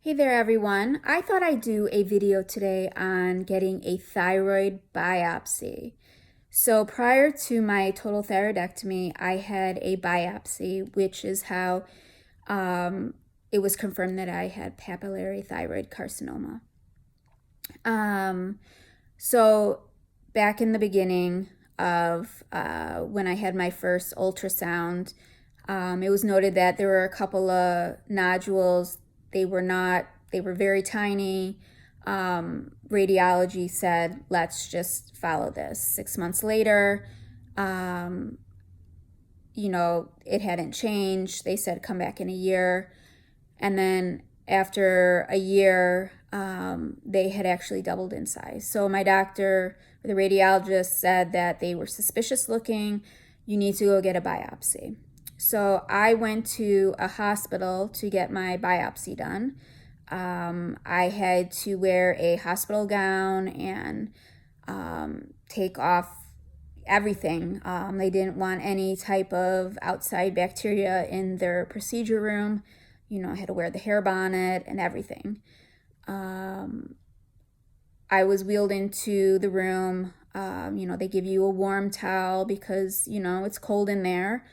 Hey there everyone. I thought I'd do a video today on getting a thyroid biopsy. So prior to my total thyroidectomy, I had a biopsy, which is how it was confirmed that I had papillary thyroid carcinoma. So back in the beginning of when I had my first ultrasound, it was noted that there were a couple of nodules. They were very tiny. Radiology said, let's just follow this. 6 months later, it hadn't changed. They said, come back in a year. And then after a year, they had actually doubled in size. So my doctor, the radiologist, said that they were suspicious looking. You need to go get a biopsy. So I went to a hospital to get my biopsy done. I had to wear a hospital gown and take off everything. They didn't want any type of outside bacteria in their procedure room. I had to wear the hair bonnet and everything. I was wheeled into the room. They give you a warm towel because, it's cold in there.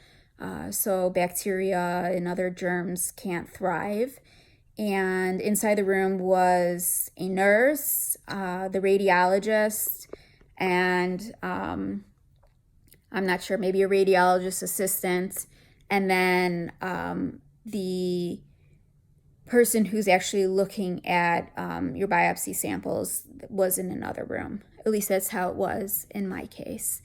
So bacteria and other germs can't thrive. And inside the room was a nurse, the radiologist, and I'm not sure, maybe a radiologist assistant, and then the person who's actually looking at your biopsy samples was in another room. At least that's how it was in my case.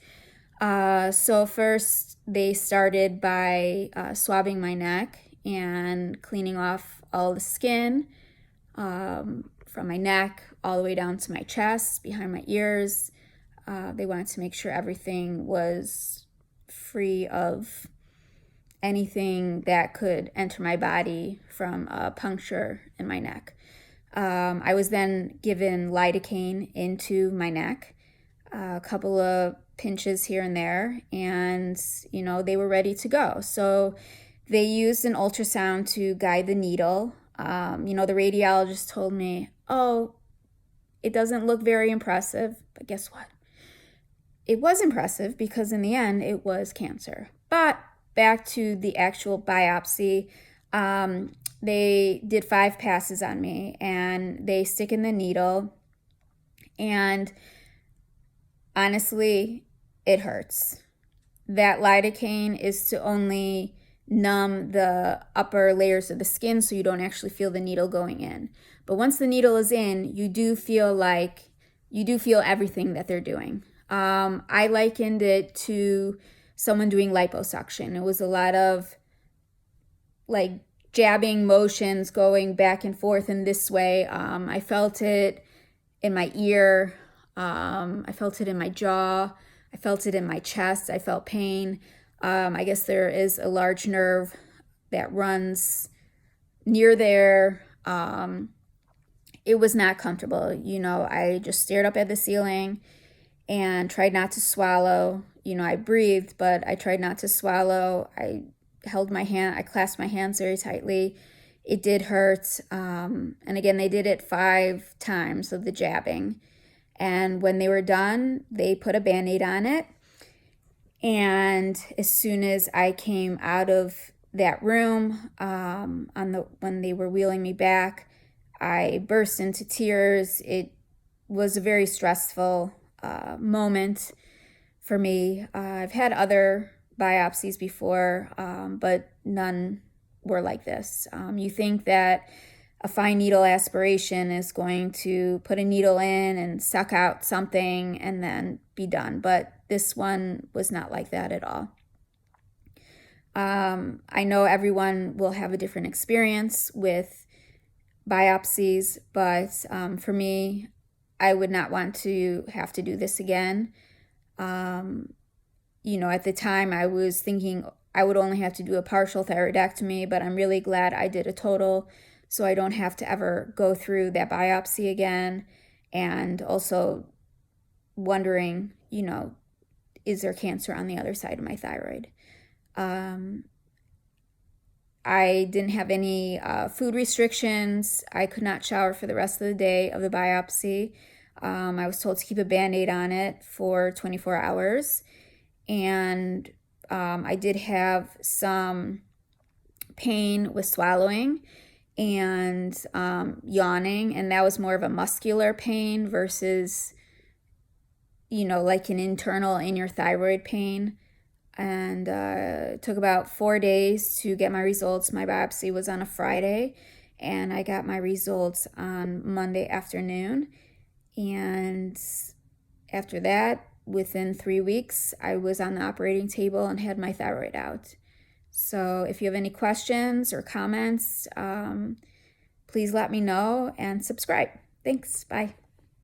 So first they started by swabbing my neck and cleaning off all the skin from my neck all the way down to my chest, behind my ears. They wanted to make sure everything was free of anything that could enter my body from a puncture in my neck. I was then given lidocaine into my neck, a couple of pinches here and there, and they were ready to go. So they used an ultrasound to guide the needle. The radiologist told me, oh, it doesn't look very impressive, but guess what? It was impressive because in the end it was cancer. But back to the actual biopsy, they did 5 passes on me and they stick in the needle, and honestly, it hurts. That lidocaine is to only numb the upper layers of the skin so you don't actually feel the needle going in. But once the needle is in, you do feel everything that they're doing. I likened it to someone doing liposuction. It was a lot of like jabbing motions going back and forth in this way. I felt it in my ear. I felt it in my jaw. I felt it in my chest. I felt pain. I guess there is a large nerve that runs near there. It was not comfortable. I just stared up at the ceiling and tried not to swallow. I breathed, but I tried not to swallow. I clasped my hands very tightly. It did hurt. And again, they did it 5 times of the jabbing. And when they were done, they put a Band-Aid on it. And as soon as I came out of that room, when they were wheeling me back, I burst into tears. It was a very stressful moment for me. I've had other biopsies before, but none were like this. You think that a fine needle aspiration is going to put a needle in and suck out something and then be done, but this one was not like that at all. I know everyone will have a different experience with biopsies, but for me, I would not want to have to do this again. At the time I was thinking I would only have to do a partial thyroidectomy, but I'm really glad I did a total so I don't have to ever go through that biopsy again. And also wondering, is there cancer on the other side of my thyroid? I didn't have any food restrictions. I could not shower for the rest of the day of the biopsy. I was told to keep a Band-Aid on it for 24 hours. And I did have some pain with swallowing and yawning, and that was more of a muscular pain versus, like an internal in your thyroid pain. And it took about 4 days to get my results. My biopsy was on a Friday, and I got my results on Monday afternoon. And after that, within 3 weeks, I was on the operating table and had my thyroid out. So if you have any questions or comments, please let me know and subscribe. Thanks. Bye.